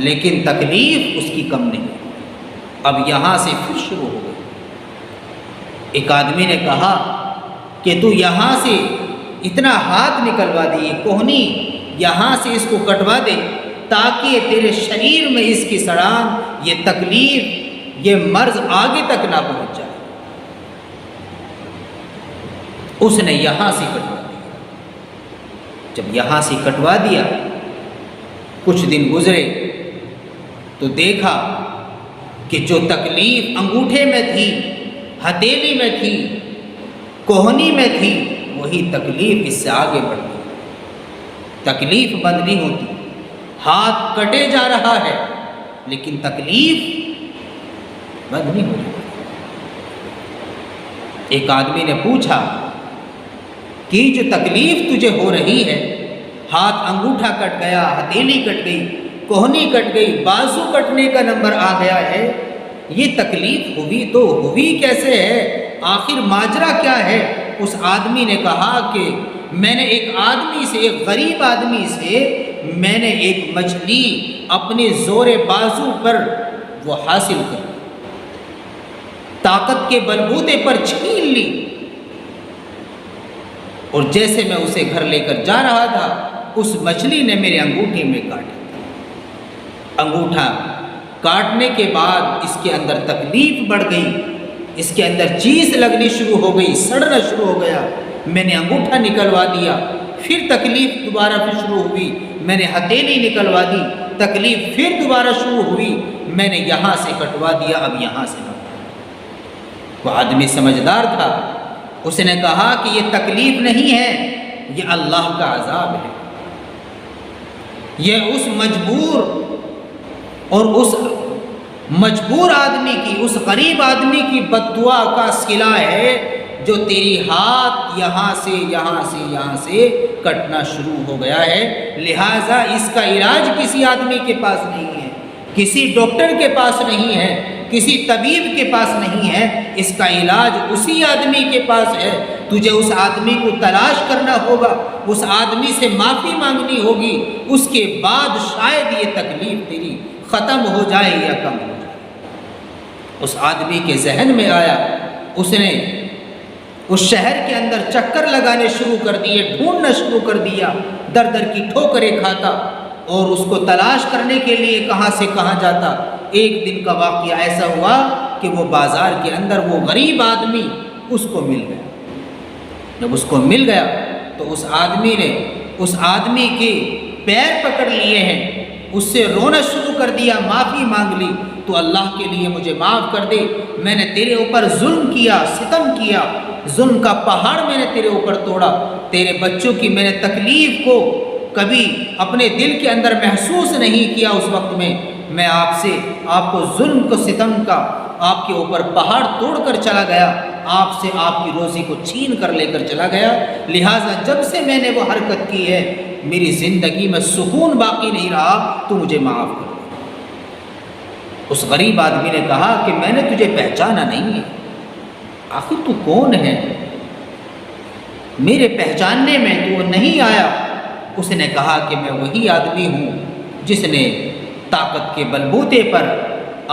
لیکن تکلیف اس کی کم نہیں۔ اب یہاں سے پھر شروع ہو گئی۔ ایک آدمی نے کہا کہ تو یہاں سے اتنا ہاتھ نکلوا دے، یہ کوہنی یہاں سے اس کو کٹوا دے تاکہ تیرے شریر میں اس کی سڑان، یہ تکلیف، یہ مرض آگے تک نہ پہنچ جائے۔ اس نے یہاں سے کٹوا دیا۔ جب یہاں سے کٹوا دیا، کچھ دن گزرے تو دیکھا کہ جو تکلیف انگوٹھے میں تھی، ہتھیلی میں تھی، کوہنی میں تھی، وہی تکلیف اس سے آگے بڑھ گئی۔ تکلیف بند نہیں ہوتی، ہاتھ کٹے جا رہا ہے لیکن تکلیف بند نہیں ہوتی۔ ایک آدمی نے پوچھا کہ جو تکلیف تجھے ہو رہی ہے، ہاتھ انگوٹھا کٹ گیا، ہتھیلی کٹ گئی، کوہنی کٹ گئی، بازو کٹنے کا نمبر آ گیا ہے، یہ تکلیف ہوئی تو ہوئی کیسے ہے؟ آخر ماجرا کیا ہے؟ اس آدمی نے کہا کہ میں نے ایک آدمی سے، ایک غریب آدمی سے میں نے ایک مچھلی اپنے زور بازو پر وہ حاصل کر، طاقت کے بلبوتے پر چھین لی، اور جیسے میں اسے گھر لے کر جا رہا تھا، اس مچھلی نے میرے انگوٹھے میں کاٹا۔ انگوٹھا کاٹنے کے بعد اس کے اندر تکلیف بڑھ گئی، اس کے اندر چیز لگنی شروع ہو گئی، سڑنا شروع ہو گیا۔ میں نے انگوٹھا نکلوا دیا، پھر تکلیف دوبارہ پھر شروع ہوئی، میں نے ہتھیلی نکلوا دی، تکلیف پھر دوبارہ شروع ہوئی، میں نے یہاں سے کٹوا دیا، اب یہاں سے نہ۔ وہ آدمی سمجھدار تھا، اس نے کہا کہ یہ تکلیف نہیں ہے، یہ اللہ کا عذاب ہے، یہ اس مجبور اور اس مجبور آدمی کی، اس غریب آدمی کی بد دعا کا صلہ ہے جو تیری ہاتھ یہاں سے یہاں سے یہاں سے کٹنا شروع ہو گیا ہے۔ لہٰذا اس کا علاج کسی آدمی کے پاس نہیں ہے، کسی ڈاکٹر کے پاس نہیں ہے، کسی طبیب کے پاس نہیں ہے، اس کا علاج اسی آدمی کے پاس ہے۔ تجھے اس آدمی کو تلاش کرنا ہوگا، اس آدمی سے معافی مانگنی ہوگی، اس کے بعد شاید یہ تکلیف تیری ختم ہو جائے یا کم ہو جائے۔ اس آدمی کے ذہن میں آیا، اس نے اس شہر کے اندر چکر لگانے شروع کر دیے، ڈھونڈنا شروع کر دیا، در در کی ٹھوکریں کھاتا اور اس کو تلاش کرنے کے لیے کہاں سے کہاں جاتا۔ ایک دن کا واقعہ ایسا ہوا کہ وہ بازار کے اندر وہ غریب آدمی اس کو مل گیا۔ جب اس کو مل گیا تو اس آدمی نے اس آدمی کے پیر پکڑ لیے ہیں، اس سے رونا شروع کر دیا، معافی مانگ لی، تو اللہ کے لیے مجھے معاف کر دے، میں نے تیرے اوپر ظلم کیا، ستم کیا، ظلم کا پہاڑ میں نے تیرے اوپر توڑا، تیرے بچوں کی میں نے تکلیف کو کبھی اپنے دل کے اندر محسوس نہیں کیا۔ اس وقت میں آپ کو ظلم کو، ستم کا آپ کے اوپر پہاڑ توڑ کر چلا گیا، آپ سے آپ کی روزی کو چھین کر لے کر چلا گیا، لہٰذا جب سے میں نے وہ حرکت کی ہے میری زندگی میں سکون باقی نہیں رہا، تو مجھے معاف کر۔ اس غریب آدمی نے کہا کہ میں نے تجھے پہچانا نہیں ہے، آخر تو کون ہے؟ میرے پہچاننے میں تو نہیں آیا۔ اس نے کہا کہ میں وہی آدمی ہوں جس نے طاقت کے بلبوتے پر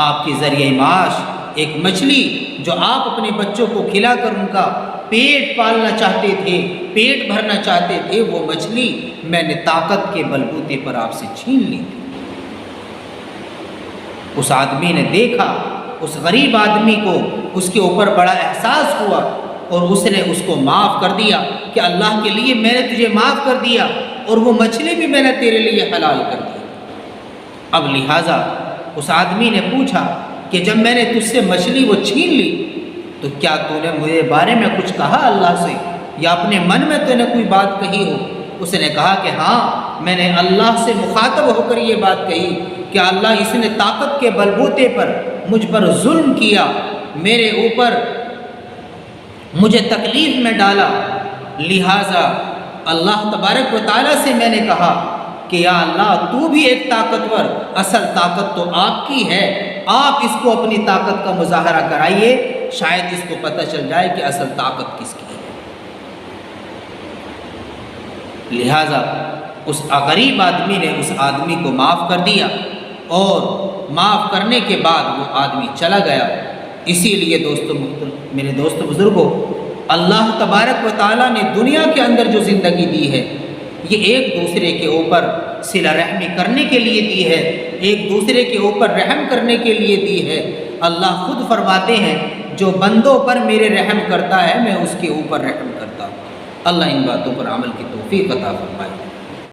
آپ کے ذریعہ معاش ایک مچھلی جو آپ اپنے بچوں کو کھلا کر ان کا پیٹ پالنا چاہتے تھے، پیٹ بھرنا چاہتے تھے، وہ مچھلی میں نے طاقت کے بلبوتے پر آپ سے چھین لی تھی۔ اس آدمی نے دیکھا اس غریب آدمی کو، اس کے اوپر بڑا احساس ہوا اور اس نے اس کو معاف کر دیا کہ اللہ کے لیے میں نے تجھے معاف کر دیا اور وہ مچھلی بھی میں نے تیرے لیے حلال کر دی۔ اب لہٰذا اس آدمی نے پوچھا کہ جب میں نے تجھ سے مچھلی وہ چھین لی تو کیا تو نے میرے بارے میں کچھ کہا اللہ سے، یا اپنے من میں تو نے کوئی بات کہی ہو؟ اس نے کہا کہ ہاں، میں نے اللہ سے مخاطب ہو کر یہ بات کہی کہ اللہ، اس نے طاقت کے بلبوتے پر مجھ پر ظلم کیا، میرے اوپر مجھے تکلیف میں ڈالا، لہٰذا اللہ تبارک و تعالیٰ سے میں نے کہا کہ یا اللہ تو بھی ایک طاقتور، اصل طاقت تو آپ کی ہے، آپ اس کو اپنی طاقت کا مظاہرہ کرائیے، شاید اس کو پتہ چل جائے کہ اصل طاقت کس کی ہے۔ لہٰذا اس غریب آدمی نے اس آدمی کو معاف کر دیا۔ اور معاف کرنے کے بعد وہ آدمی چلا گیا۔ اسی لیے میرے دوستو بزرگوں، اللہ تبارک و تعالیٰ نے دنیا کے اندر جو زندگی دی ہے یہ ایک دوسرے کے اوپر صلہ رحمی کرنے کے لیے دی ہے، ایک دوسرے کے اوپر رحم کرنے کے لیے دی ہے۔ اللہ خود فرماتے ہیں جو بندوں پر میرے رحم کرتا ہے میں اس کے اوپر رحم کرتا ہوں۔ اللہ ان باتوں پر عمل کی توفیق عطا فرمائے۔